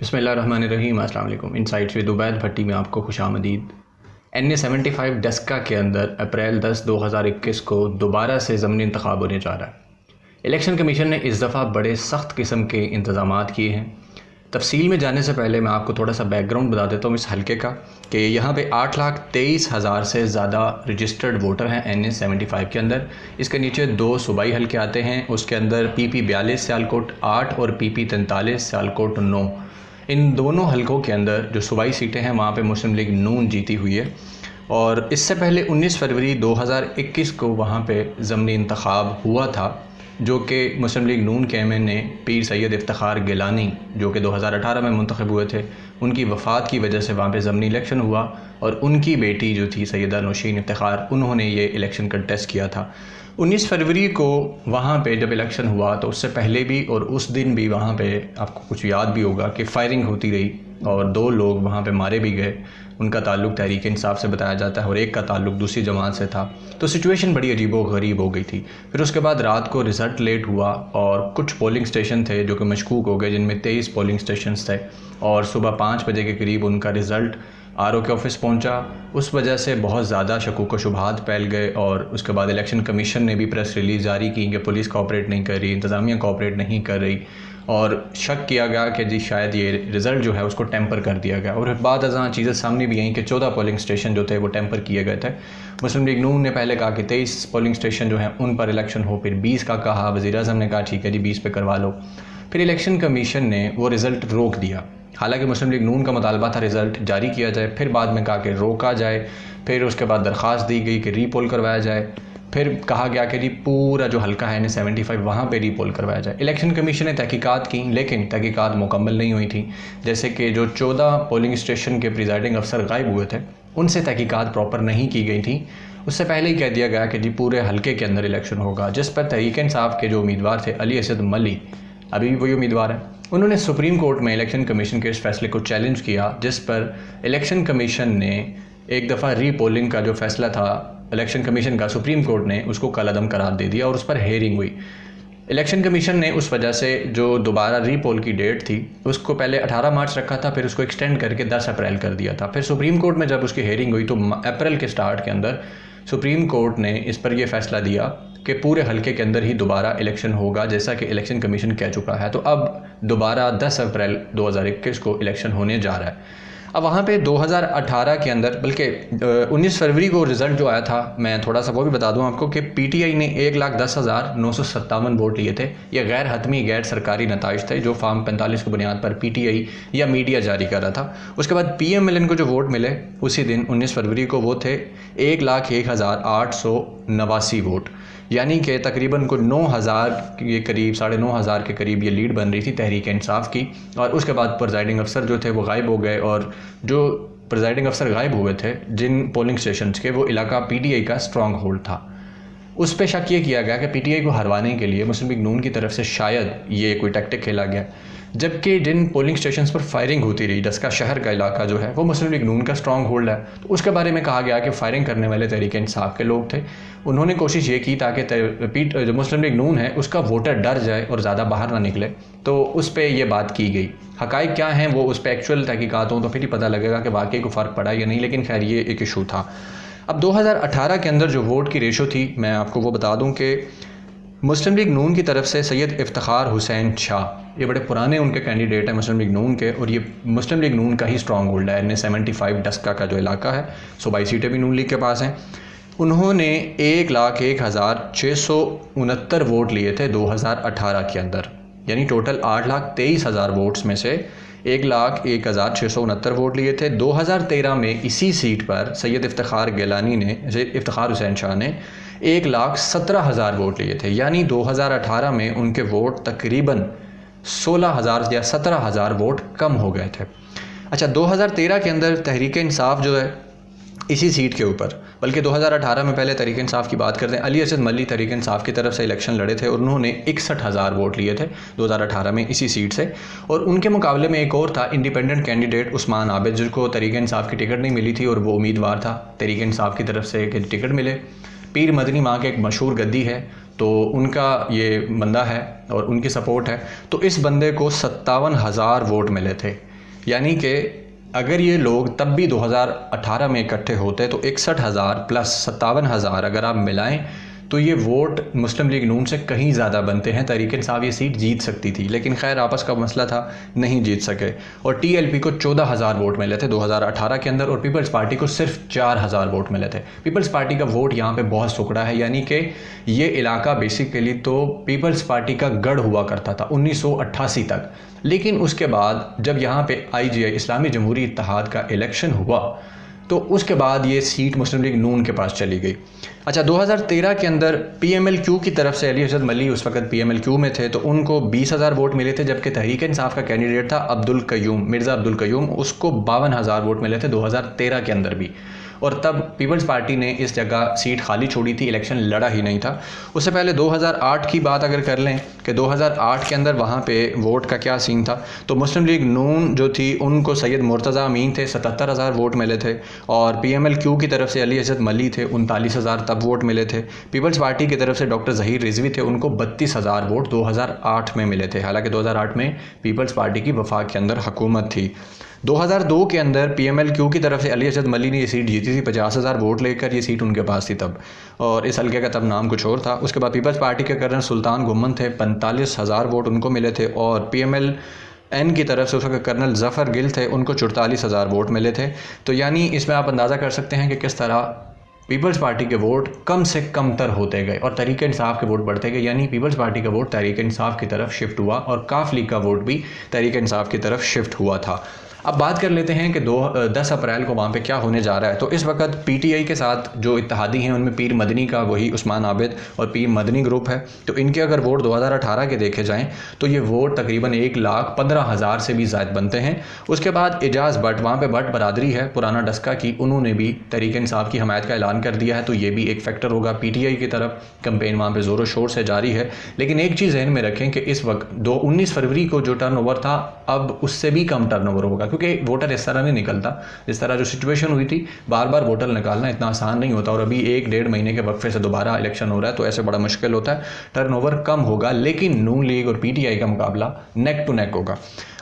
बिस्मिल्लाहिर्रहमानिर्रहीम। अस्सलाम वालेकुम। इनसाइट्स विद उबैद भट्टी में आपको खुशामदीद। NA-75 डस्का के अंदर अप्रैल 10, 2021 को दोबारा से ज़मनी इंतखाब होने जा रहा है। इलेक्शन कमीशन ने इस दफ़ा बड़े सख्त किस्म के इंतज़ामात किए हैं। तफसील में जाने से पहले मैं आपको थोड़ा सा बैकग्राउंड बता देता हूँ इस हलके का कि यहाँ पे 8,23,000 से ज़्यादा रजिस्टर्ड वोटर हैं NA-75 के अंदर। इसके नीचे 2 सूबाई हलके आते हैं, उसके अंदर PP 42 सियालकोट 8 और PP 43 सियालकोट 9। इन दोनों हलकों के अंदर जो सूबाई सीटें हैं वहाँ पे मुस्लिम लीग नून जीती हुई है। और इससे पहले 19 फरवरी 2021 को वहाँ पे ज़मनी इंतखाब हुआ था, जो कि मुस्लिम लीग नून के MN पीर सैयद इफ्तिखार गिलानी जो कि 2018 में मुंतखब हुए थे, उनकी वफ़ात की वजह से वहाँ पे ज़मनी इलेक्शन हुआ और उनकी बेटी जो थी सैयदा नौशीन इफ्तिखार, उन्होंने ये इलेक्शन कंटेस्ट किया था। 19 फरवरी को वहाँ पे जब इलेक्शन हुआ तो उससे पहले भी और उस दिन भी वहाँ पे आपको कुछ याद भी होगा कि फायरिंग होती रही और 2 लोग वहाँ पे मारे भी गए। उनका ताल्लुक़ तहरीक इंसाफ से बताया जाता है और एक का ताल्लुक़ दूसरी जमात से था। तो सिचुएशन बड़ी अजीबो गरीब हो गई थी। फिर उसके बाद रात को रिज़ल्ट लेट हुआ और कुछ पोलिंग स्टेशन थे जो कि मशकूक हो गए, जिनमें 23 पोलिंग स्टेशन थे और सुबह 5 बजे के करीब उनका रिज़ल्ट RO के ऑफिस पहुंचा। उस वजह से बहुत ज़्यादा शकूक व शुबहात फैल गए और उसके बाद इलेक्शन कमीशन ने भी प्रेस रिलीज़ जारी की कि पुलिस कोऑपरेट नहीं कर रही, इंतज़ामिया कोऑपरेट नहीं कर रही और शक किया गया कि जी शायद ये रिज़ल्ट जो है उसको टेम्पर कर दिया गया। और बाद अज़ां चीज़ें सामने भी आई कि 14 पोलिंग स्टेशन जो थे वो टेम्पर किए गए थे। मुस्लिम लीग नून ने पहले कहा कि 23 पोलिंग स्टेशन जो हैं उन पर इलेक्शन हो, फिर 20 का कहा, वज़ीर-ए-आज़म ने कहा ठीक है जी 20 पे करवा लो। फिर इलेक्शन कमीशन ने वो रिज़ल्ट रोक दिया। हालांकि मुस्लिम लीग नून का मुतालबा था रिज़ल्ट जारी किया जाए, फिर बाद में कहा कि रोका जाए, फिर उसके बाद दरख्वास्त दी गई कि रीपोल करवाया जाए, फिर कहा गया कि जी पूरा जो हल्का है NA-75 वहाँ पे रीपोल करवाया जाए। इलेक्शन कमीशन ने तहकीकात की लेकिन तहकीकात मुकम्मल नहीं हुई थी। जैसे कि जो 14 पोलिंग स्टेशन के प्रिजाइडिंग अफसर गायब हुए थे उनसे तहकीकात प्रॉपर नहीं की गई थी। उससे पहले ही कह दिया गया कि जी पूरे हल्के के अंदर इलेक्शन होगा, जिस पर तहरीक इंसाफ के जो उम्मीदवार थे अली असद मली, अभी भी वही उम्मीदवार है, उन्होंने सुप्रीम कोर्ट में इलेक्शन कमीशन के इस फैसले को चैलेंज किया, जिस पर इलेक्शन कमीशन ने एक दफ़ा रीपोलिंग का जो फ़ैसला था इलेक्शन कमीशन का, सुप्रीम कोर्ट ने उसको कलअदम करार दे दिया और उस पर हेयरिंग हुई। इलेक्शन कमीशन ने उस वजह से जो दोबारा रीपोल की डेट थी उसको पहले 18 मार्च रखा था, फिर उसको एक्सटेंड करके 10 अप्रैल कर दिया था। फिर सुप्रीम कोर्ट में जब उसकी हेयरिंग हुई तो अप्रैल के स्टार्ट के अंदर सुप्रीम कोर्ट ने इस पर यह फ़ैसला दिया कि पूरे हलके के अंदर ही दोबारा इलेक्शन होगा, जैसा कि इलेक्शन कमीशन कह चुका है। तो अब दोबारा 10 अप्रैल 2021 को इलेक्शन होने जा रहा है। अब वहाँ पे 2018 के अंदर, बल्कि 19 फरवरी को रिज़ल्ट जो आया था, मैं थोड़ा सा वो भी बता दूँ आपको कि PTI ने 1,10,957 वोट लिए थे। ये गैर हतमी गैर सरकारी नताइज थे जो फॉर्म 45 की बुनियाद पर PTI या मीडिया जारी कर रहा था। उसके बाद PMLN को जो वोट मिले उसी दिन 19 फरवरी को वो थे 1,01,889 वोट, यानी कि तकरीबन को 9,000 के करीब, 9,500 के करीब ये लीड बन रही थी तहरीक इंसाफ की। और उसके बाद प्रिजाइडिंग अफसर जो थे वो गायब हो गए और जो प्रिजाइडिंग अफसर गायब हुए थे जिन पोलिंग स्टेशंस के, वो इलाका PTI का स्ट्रॉन्ग होल्ड था। उस पर शक ये किया गया कि PTI को हरवाने के लिए मुस्लिम लीग नून की तरफ से शायद ये कोई टैक्टिक खेला गया, जबकि जिन पोलिंग स्टेशंस पर फायरिंग होती रही, डस्का शहर का इलाका जो है वो मुस्लिम लीग नून का स्ट्रॉन्ग होल्ड है। तो उसके बारे में कहा गया कि फायरिंग करने वाले तहरीक इंसाफ के लोग थे। उन्होंने कोशिश ये की ताकि जो मुस्लिम लीग नून है उसका वोटर डर जाए और ज़्यादा बाहर ना निकले, तो उस पर यह बात की गई। हक़ाइक़ क्या हैं वो उस पर एक्चुअल तहकीकात हों तो फिर ही पता लगेगा कि वाकई को फ़र्क पड़ा या नहीं, लेकिन खैर ये एक इशू था। अब 2018 के अंदर जो वोट की रेशो थी मैं आपको वो बता दूं कि मुस्लिम लीग नून की तरफ से सैयद इफ्तिखार हुसैन शाह, ये बड़े पुराने उनके कैंडिडेट हैं मुस्लिम लीग नून के, और ये मुस्लिम लीग नून का ही स्ट्रॉन्ग होल्ड है। NA-75 डस्का का जो इलाका है, सूबाई सीटें भी नून लीग के पास हैं। उन्होंने 1,01,669 वोट लिए थे 2018 के अंदर, यानी टोटल 8,23,000 वोट्स में से 1,01,669 वोट लिए थे। 2013 में इसी सीट पर सैयद इफ्तिखार गिलानी ने, इफ्तिखार हुसैन शाह ने 1,17,000 वोट लिए थे, यानी 2018 में उनके वोट तकरीबन 16,000 या 17,000 वोट कम हो गए थे। अच्छा, 2013 के अंदर तहरीक इंसाफ जो है इसी सीट के ऊपर, बल्कि 2018 में पहले तहरीक इंसाफ की बात करते हैं, अली असद मली तहरीक इंसाफ की तरफ से इलेक्शन लड़े थे और उन्होंने 61,000 वोट लिए थे 2018 में इसी सीट से। और उनके मुकाबले में एक और था इंडिपेंडेंट कैंडिडेट उस्मान आबिद, जिसको तहरीक इंसाफ की टिकट नहीं मिली थी और वो उम्मीदवार था तहरीक इंसाफ की तरफ से कि टिकट मिले। पीर मदनी माँ के एक मशहूर गद्दी है, तो उनका ये बंदा है और उनकी सपोर्ट है, तो इस बंदे को 57,000 वोट मिले थे। यानी कि अगर ये लोग तब भी 2018 में इकट्ठे होते तो 61,000 प्लस 57,000 अगर आप मिलाएं तो ये वोट मुस्लिम लीग नून से कहीं ज़्यादा बनते हैं। तहरीक इंसाफ ये सीट जीत सकती थी, लेकिन खैर आपस का मसला था, नहीं जीत सके। और टीएलपी को 14,000 वोट मिले थे 2018 के अंदर, और पीपल्स पार्टी को सिर्फ 4,000 वोट मिले थे। पीपल्स पार्टी का वोट यहाँ पे बहुत सुकड़ा है, यानी कि ये इलाका बेसिकली तो पीपल्स पार्टी का गढ़ हुआ करता था 1988 तक। लेकिन उसके बाद जब यहाँ पे IJI इस्लामी जमहूरी इत्तेहाद का इलेक्शन हुआ तो उसके बाद ये सीट मुस्लिम लीग नून के पास चली गई। अच्छा, 2013 के अंदर PMLQ की तरफ से अली हजरत मली उस वक्त PMLQ में थे, तो उनको 20,000 वोट मिले थे, जबकि तहरीक इंसाफ का कैंडिडेट था मिर्ज़ा अब्दुल कयूम, उसको 52,000 वोट मिले थे 2013 के अंदर भी। और तब पीपल्स पार्टी ने इस जगह सीट खाली छोड़ी थी, इलेक्शन लड़ा ही नहीं था। उससे पहले 2008 की बात अगर कर लें कि 2008 के अंदर वहाँ पे वोट का क्या सीन था, तो मुस्लिम लीग नून जो थी उनको सैयद मुर्तज़ा अमीन थे, 77,000 वोट मिले थे, और PMLQ की तरफ से अली हजरत मली थे, 39,000 तब वोट मिले थे। पीपल्स पार्टी की तरफ से डॉक्टर ज़हीर रिजवी थे, उनको 32,000 वोट 2008 में मिले थे। हालांकि 2008 में पीपल्स पार्टी की वफाक के अंदर हुकूमत थी। 2002 के अंदर PMLQ की तरफ से अली हजरत मली ने ये सीट जीती थी 50,000 वोट लेकर, ये सीट उनके पास थी तब, और इस हल्के का तब नाम कुछ और था। उसके बाद पीपल्स पार्टी के कर्नल सुल्तान गुम्मन थे, 45,000 वोट उनको मिले थे, और PMLN की तरफ से उसका कर्नल जफ़र गिल थे, उनको 44,000 वोट मिले थे। तो यानी इसमें आप अंदाज़ा कर सकते हैं कि किस तरह पीपल्स पार्टी के वोट कम से कम तर होते गए और तहरीक इंसाफ के वोट बढ़ते गए, यानी पीपल्स पार्टी का वोट तहरीक इंसाफ की तरफ शिफ्ट हुआ और काफ लीग का वोट भी तहरीक इंसाफ की तरफ शिफ्ट हुआ था। अब बात कर लेते हैं कि 10 अप्रैल को वहाँ पे क्या होने जा रहा है। तो इस वक्त PTI के साथ जो इत्तेहादी हैं उनमें पीर मदनी का वही उस्मान आबिद और पीर मदनी ग्रुप है। तो इनके अगर वोट 2018 के देखे जाएं तो ये वोट तकरीबन 1,15,000 से भी ज़्यादा बनते हैं। उसके बाद एजाज़ भट्ट, वहाँ पे भट्ट बरादरी है पुराना डस्का की, उन्होंने भी तहरीक इंसाफ की हमायत का ऐलान कर दिया है, तो ये भी एक फैक्टर होगा। PTI की तरफ कंपेन वहाँ पर ज़ोरों शोर से जारी है। लेकिन एक चीज़ जहन में रखें कि इस वक्त 19 फरवरी को जो टर्नओवर था अब उससे भी कम टर्नओवर होगा, क्योंकि वोटर इस तरह नहीं निकलता। जिस तरह जो सिचुएशन हुई थी, बार बार वोटर निकालना इतना आसान नहीं होता, और अभी 1-1.5 महीने के वक्फे से दोबारा इलेक्शन हो रहा है, तो ऐसे बड़ा मुश्किल होता है। टर्नओवर कम होगा, लेकिन नून लीग और PTI का मुकाबला नेक टू नेक होगा।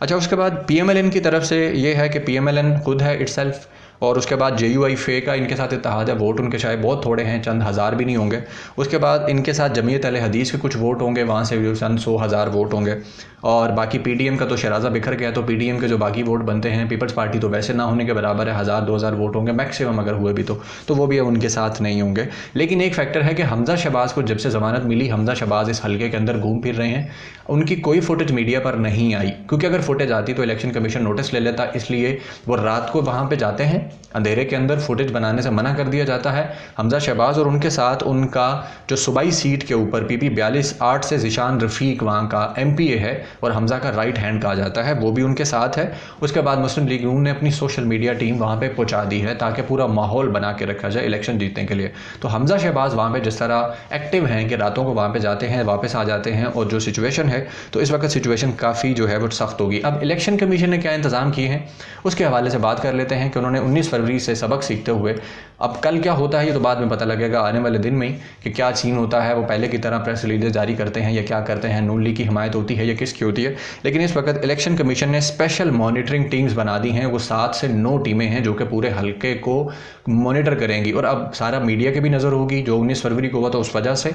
अच्छा, उसके बाद PMLN की तरफ से ये है कि PMLN खुद है इटसेल्फ, और उसके बाद JUI फे का इनके साथ इत्तेहाद है। वोट उनके शायद बहुत थोड़े हैं, चंद हज़ार भी नहीं होंगे। उसके बाद इनके साथ जमीयत अहले हदीस के कुछ वोट होंगे, वहाँ से भी चंद 100,000 वोट होंगे। और बाकी PDM का तो शराजा बिखर गया, तो PDM के जो बाकी वोट बनते हैं, पीपल्स पार्टी तो वैसे ना होने के बराबर है, 1,000-2,000 वोट होंगे मैक्सिमम, अगर हुए भी तो वो भी उनके साथ नहीं होंगे। लेकिन एक फैक्टर है कि हमजा शहबाज को जब से ज़मानत मिली, हमजा शहबाज इस हल्के के अंदर घूम फिर रहे हैं। उनकी कोई फुटेज मीडिया पर नहीं आई, क्योंकि अगर फुटेज आती तो इलेक्शन कमीशन नोटिस ले लेता, इसलिए वो रात को वहाँ पर जाते हैं, अंधेरे के अंदर फुटेज बनाने से मना कर दिया जाता है। हमजा शहबाज और उनके साथ उनका जो सूबाई सीट के ऊपर PP 42-8 से ज़िशान रफ़ीक वहाँ का MPA है, और हमजा का राइट हैंड कहा जाता है, वो भी उनके साथ है। उसके बाद मुस्लिम लीग नून ने अपनी सोशल मीडिया टीम वहाँ पे पहुँचा दी है, ताकि पूरा माहौल बना के रखा जाए इलेक्शन जीतने के लिए। तो हमजा शहबाज वहाँ पे जिस तरह एक्टिव हैं कि रातों को वहाँ पे जाते हैं, वापस आ जाते हैं, और जो सिचुएशन है, तो इस वक्त सिचुएशन काफ़ी जो है वो सख्त होगी। अब इलेक्शन कमीशन ने क्या इंतज़ाम किए हैं उसके हवाले से बात कर लेते हैं कि उन्होंने 19 फरवरी से सबक सीखते हुए, अब कल क्या होता है ये तो बाद में पता लगेगा आने वाले दिन में ही कि क्या सीन होता है। वो पहले की तरह प्रेस रिलीज जारी करते हैं या क्या करते हैं, नून लीग की हिमायत होती है या किसकी होती है। लेकिन इस वक्त इलेक्शन कमीशन ने स्पेशल मॉनिटरिंग टीम्स बना दी हैं। वो 7 से 9 टीमें हैं जो कि पूरे हल्के को मॉनिटर करेंगी, और अब सारा मीडिया की भी नज़र होगी, जो 19 फरवरी को हुआ था उस वजह से,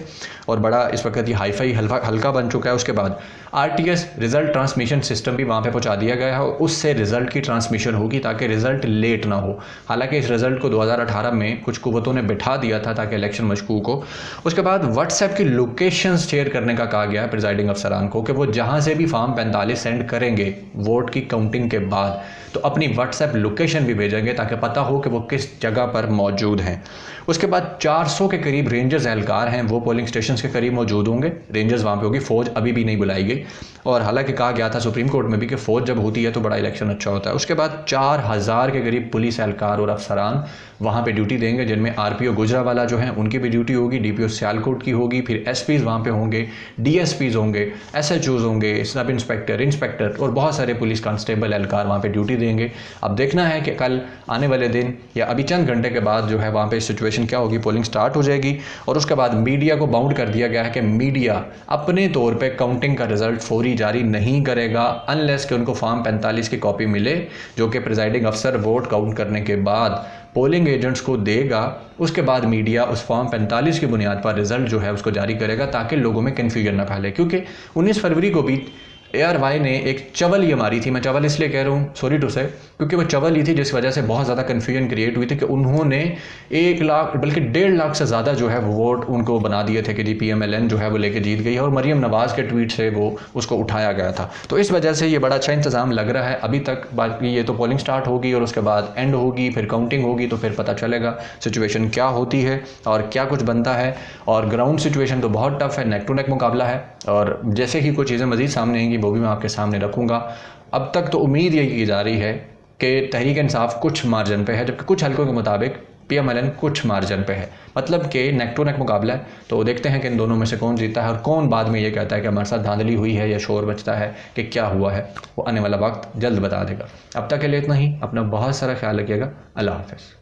और बड़ा इस वक्त ये हाईफाई हल्का बन चुका है। उसके बाद RTS रिज़ल्ट ट्रांसमिशन सिस्टम भी वहाँ पे पहुँचा दिया गया है, उससे रिज़ल्ट की ट्रांसमिशन होगी ताकि रिज़ल्ट लेट ना हो। हालांकि इस रिज़ल्ट को 2018 में कुछ कुव्वतों ने बिठा दिया था ताकि इलेक्शन मशकूक हो। उसके बाद व्हाट्सएप की लोकेशंस शेयर करने का कहा गया है प्रिजाइडिंग अफसरान को, कि वो जहाँ से भी फॉर्म 45 सेंड करेंगे वोट की काउंटिंग के बाद, तो अपनी व्हाट्सएप लोकेशन भी भेजेंगे ताकि पता हो कि वो किस जगह पर मौजूद हैं। उसके बाद 400 के करीब रेंजर्स एहलकार हैं, वो पोलिंग स्टेशन के करीब मौजूद होंगे। रेंजर्स वहाँ पे होगी, फ़ौज अभी भी नहीं बुलाई गई, और हालांकि कहा गया था सुप्रीम कोर्ट में भी कि फ़ौज जब होती है तो बड़ा इलेक्शन अच्छा होता है। उसके बाद 4,000 के करीब पुलिस एहलकार और अफसरान वहाँ पे ड्यूटी देंगे, जिनमें RPO गुजरावाला जो हैं उनकी भी ड्यूटी होगी, DPO सियालकोट की होगी, फिर SPs वहाँ पे होंगे, DSPs होंगे, SHOs होंगे, सब इंस्पेक्टर और बहुत सारे पुलिस कांस्टेबल एहलकार वहाँ पे ड्यूटी देंगे। अब देखना है कि कल आने वाले दिन या अभी चंद घंटे के बाद जो है वहाँ पे सिचुएशन क्या होगी। पोलिंग स्टार्ट हो जाएगी और उसके बाद मीडिया को बाउंड कर दिया गया है कि मीडिया अपने तौर पे काउंटिंग का रिजल्ट फौरी जारी नहीं करेगा अनलेस कि उनको फॉर्म 45 की कॉपी मिले, जो कि प्रिजाइडिंग अफसर वोट काउंट करने के बाद पोलिंग एजेंट्स को देगा। उसके बाद मीडिया उस फॉर्म 45 की बुनियाद पर रिजल्ट जो है उसको जारी करेगा, ताकि लोगों में कन्फ्यूजन ना फैले। क्योंकि 19 फरवरी को भी ARY ने एक चवल ये मारी थी, मैं चवल इसलिए कह रहा हूँ, सॉरी टू से, क्योंकि वो चवल ही थी जिस वजह से बहुत ज़्यादा कन्फ्यूजन क्रिएट हुई थी कि उन्होंने 1 लाख बल्कि 1.5 लाख से ज़्यादा जो है वो वोट उनको बना दिए थे कि जी PMLN जो है वो लेके जीत गई है, और मरीम नवाज़ के ट्वीट से वो उसको उठाया गया था। तो इस वजह से ये बड़ा अच्छा इंतज़ाम लग रहा है अभी तक। बाकी ये तो पोलिंग स्टार्ट होगी और उसके बाद एंड होगी, फिर काउंटिंग होगी, तो फिर पता चलेगा सिचुएशन क्या होती है और क्या कुछ बनता है। और ग्राउंड सिचुएशन तो बहुत टफ है, नेक टू नेक मुकाबला है, और जैसे ही कुछ चीज़ें मज़ीद सामने आएंगी वो भी मैं आपके सामने रखूँगा। अब तक तो उम्मीद यही की जा रही है कि तहरीक इंसाफ कुछ मार्जिन पे है, जबकि कुछ हल्कों के मुताबिक PMLN कुछ मार्जिन पे है, मतलब कि नेक टू नेक मुकाबला है। तो देखते हैं कि इन दोनों में से कौन जीता है और कौन बाद में ये कहता है कि हमारे साथ धांधली हुई है या शोर बचता है कि क्या हुआ है, वो आने वाला वक्त जल्द बता देगा। अब तक के लिए इतना ही। अपना बहुत सारा ख्याल रखिएगा। अल्लाह हाफ़िज़।